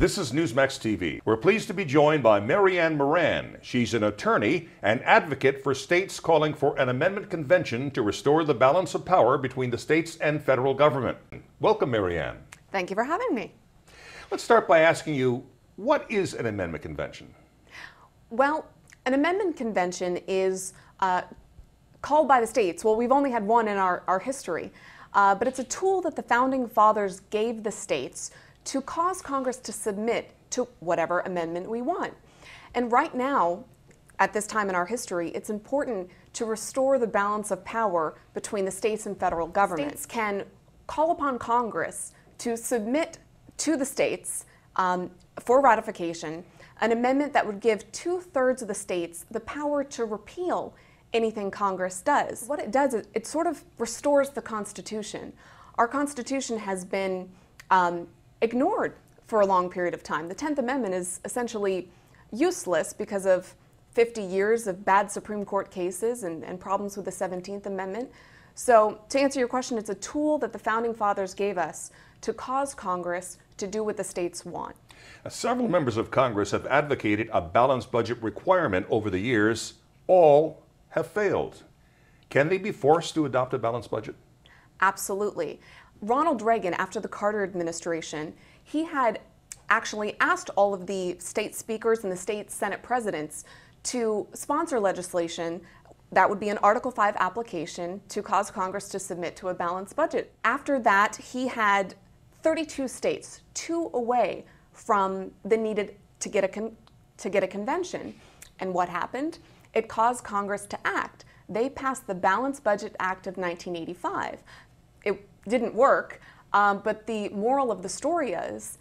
This is Newsmax TV. We're pleased to be joined by Marianne Moran. She's an attorney and advocate for states calling for an amendment convention to restore the balance of power between the states and federal government. Welcome, Marianne. Thank you for having me. Let's start by asking you, what is an amendment convention? Well, an amendment convention is called by the states. Well, we've only had one in our history, but it's a tool that the Founding Fathers gave the states to cause Congress to submit to whatever amendment we want. And right now, at this time in our history, it's important to restore the balance of power between the states and federal government. States can call upon Congress to submit to the states for ratification an amendment that would give 2/3 of the states the power to repeal anything Congress does. What it does is it sort of restores the Constitution. Our Constitution has been ignored for a long period of time. The 10th Amendment is essentially useless because of 50 years of bad Supreme Court cases and problems with the 17th Amendment. So to answer your question, it's a tool that the Founding Fathers gave us to cause Congress to do what the states want. Several members of Congress have advocated a balanced budget requirement over the years. All have failed. Can they be forced to adopt a balanced budget? Absolutely. Ronald Reagan, after the Carter administration, he had actually asked all of the state speakers and the state Senate presidents to sponsor legislation that would be an Article 5 application to cause Congress to submit to a balanced budget. After that, he had 32 states, 2 away from the needed to get a convention. And what happened? It caused Congress to act. They passed the Balanced Budget Act of 1985. It didn't work, but the moral of the story is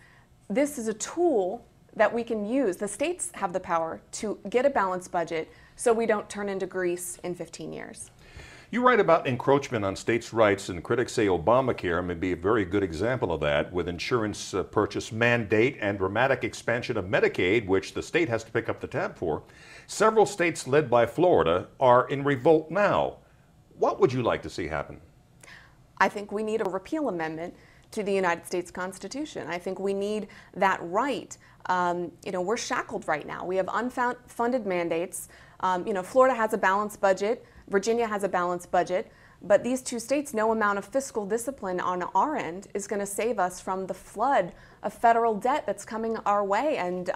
this is a tool that we can use. The states have the power to get a balanced budget so we don't turn into Greece in 15 years. You write about encroachment on states' rights, and critics say Obamacare may be a very good example of that, with insurance purchase mandate and dramatic expansion of Medicaid, which the state has to pick up the tab for. Several states led by Florida are in revolt now. What would you like to see happen? I think we need a repeal amendment to the United States Constitution. I think we need that right. We're shackled right now. We have unfunded mandates. Florida has a balanced budget. Virginia has a balanced budget. But these 2 states, no amount of fiscal discipline on our end is going to save us from the flood of federal debt that's coming our way and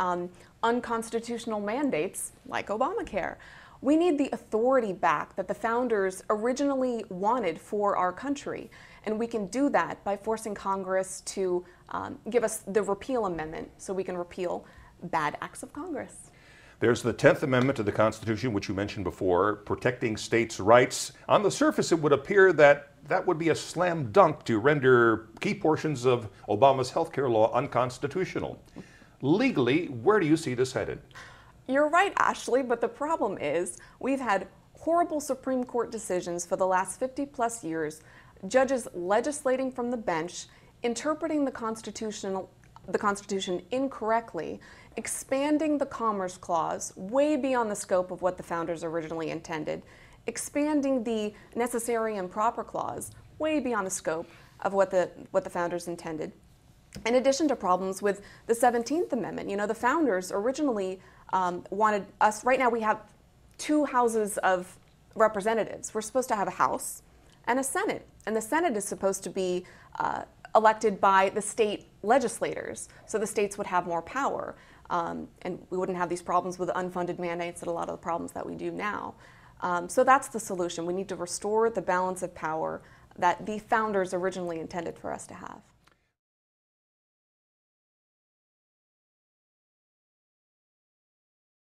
unconstitutional mandates like Obamacare. We need the authority back that the founders originally wanted for our country. And we can do that by forcing Congress to give us the Repeal Amendment so we can repeal bad acts of Congress. There's the 10th Amendment to the Constitution, which you mentioned before, protecting states' rights. On the surface, it would appear that that would be a slam dunk to render key portions of Obama's health care law unconstitutional. Legally, where do you see this headed? You're right, Ashley, but the problem is we've had horrible Supreme Court decisions for the last 50+ years, judges legislating from the bench, interpreting the Constitution incorrectly, expanding the Commerce Clause way beyond the scope of what the founders originally intended, expanding the Necessary and Proper Clause way beyond the scope of what the founders intended. In addition to problems with the 17th Amendment, the founders originally wanted us, right now we have 2 houses of representatives. We're supposed to have a House and a Senate, and the Senate is supposed to be elected by the state legislators, so the states would have more power, and we wouldn't have these problems with unfunded mandates and a lot of the problems that we do now. So that's the solution. We need to restore the balance of power that the founders originally intended for us to have.